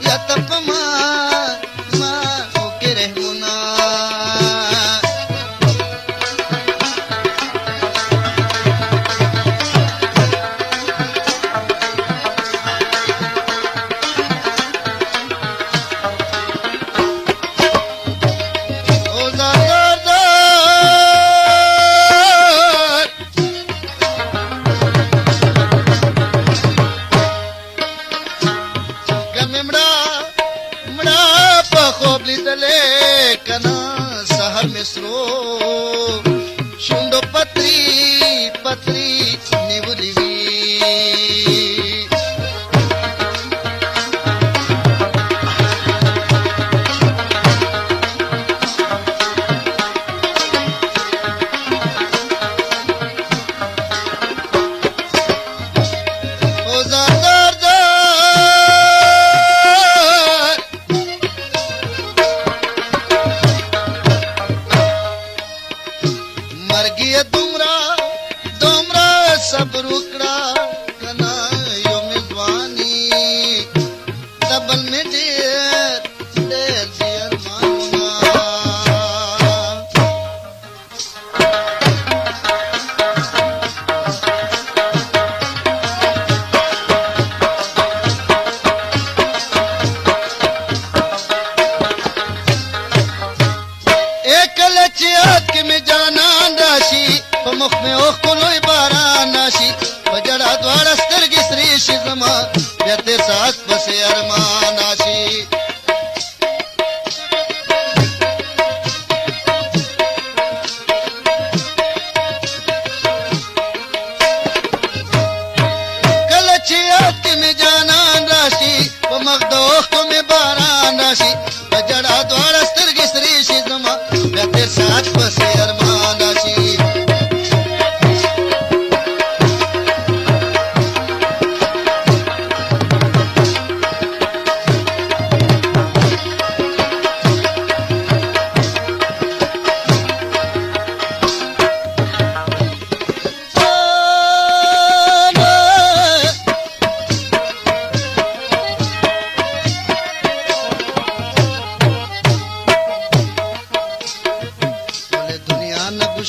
زیاته په ما وکړې رحمونه سرو شونډو پتري پتري نیولې وي صبر وکړه کنا یو میزوانی دبل می ډېر ډېر ارمانونه کله چې یاد کې مې جانان راشي په مخ مې اوښکو لوی باران راشي په جړا دواړه سترګې سرې شي زما بیا تېر ساعت پسې ارمان راشي کله چې یاد کې مې جانان راشي په مخ د اوښکو مې باران راشي په جړا دواړه سترګې سرې شي زما بیا تېر ساعت پسې ارمان راشي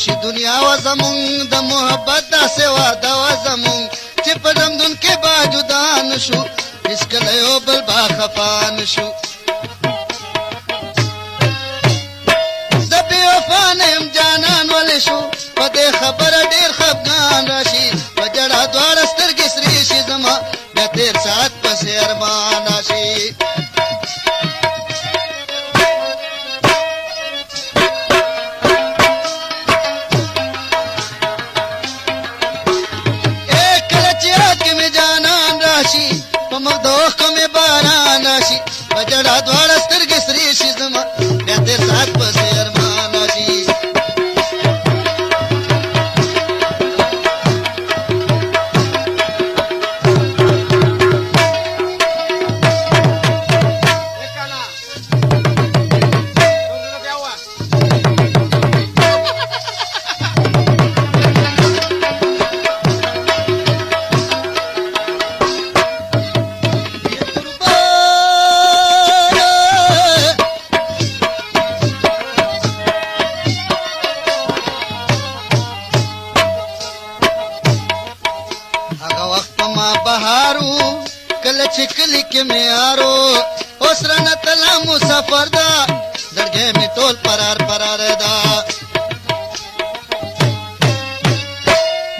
شي دنیا و زمون د محبت داسې واده و زمون چې په رمضان کې با جدا نشو هیڅکله یو بل با خفا نشو زه بې وفا نه یم جانان ولې شو په دې خبره ډېر خفګان راشي په جړا دواړه سترګې سرې شي زما بیا تېر ساعت پسې ارمان راشي په مخ د اوښکو مې باران راشي په جړا دواړه سترګې سرې شي زما بیا تېر ساعت پسې ارمان راشي بهارو کله چې کلی کې مې یارو اوس رانه تلا مسافر ده زړګی مې ټول فرار فرار ده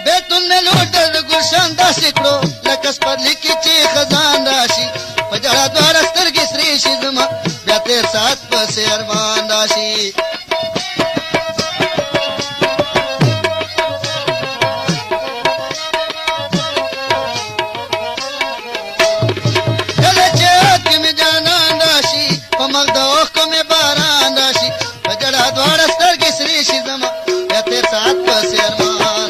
بیتون مې لوټه د ګلشن داسې کړو لکه سپرلي کې چې خزان راشي په جړا دواړه سترګې سرې شي زما بیا تېر ساعت پسې ارمان راشي په مخ د اوښکو مې باران راشي په جړا دواړه سترګې سرې شي زما بیا تېر ساعت پسې ارمان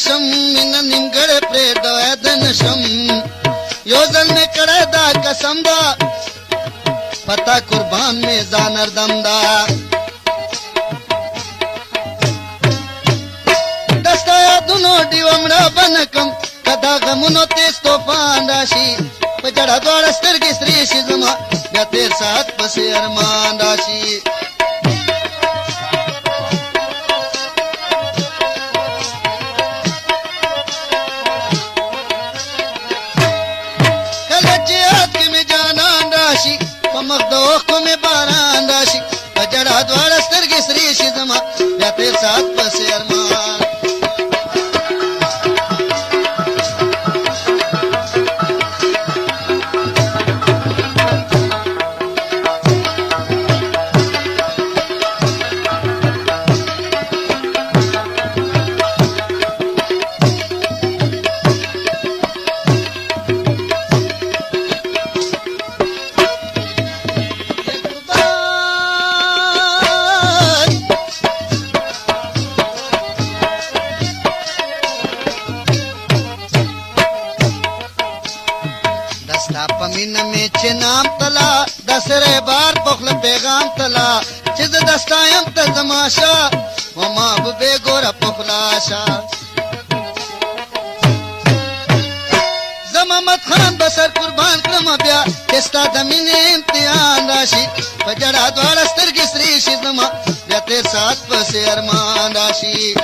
شم من نیمګړې پرېږدوی د نشم یو ځل مې کړی دا قسم ده پتا قربان مې ځان اردم ده دستا یادونو ډیوه مړه به نه کړم که دا غمونو تیز طوفان راشي په جړه دواړه سترګې سرې شي زما بیا تېر ساعت پسې ارمان راشي کله چې یاد کې مې جانان راشي په مخ د اوښکو مې باران راشي په جړه دواړه سترګې سرې شي زما بیا تېر ساعت پسې ارمان دستا په مینه مې چې نام تلا د سره بار په خوله پیغام تلا چې زه دستا یم ته زما شه و محبوبې ګوره په خوله شه زه محمد خان به سر قربان کړم بیا چې ستا د مینې امتحان راشي په جړه دواړه سترګې سرې شي زما بیا تېر ساعت پسې ارمان راشي